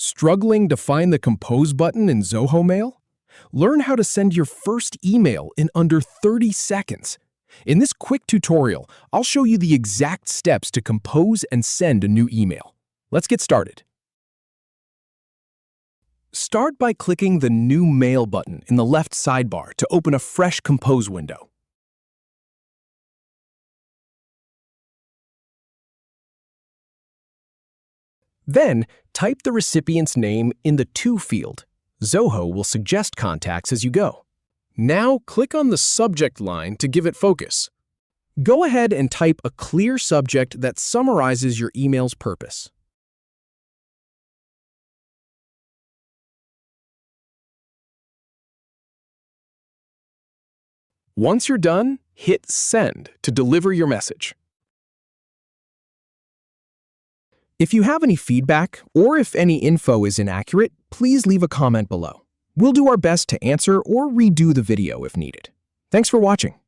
Struggling to find the Compose button in Zoho Mail? Learn how to send your first email in under 30 seconds. In this quick tutorial, I'll show you the exact steps to compose and send a new email. Let's get started. Start by clicking the New Mail button in the left sidebar to open a fresh Compose window. Then, type the recipient's name in the To field. Zoho will suggest contacts as you go. Now, click on the subject line to give it focus. Go ahead and type a clear subject that summarizes your email's purpose. Once you're done, hit Send to deliver your message. If you have any feedback, or if any info is inaccurate, please leave a comment below. We'll do our best to answer or redo the video if needed. Thanks for watching.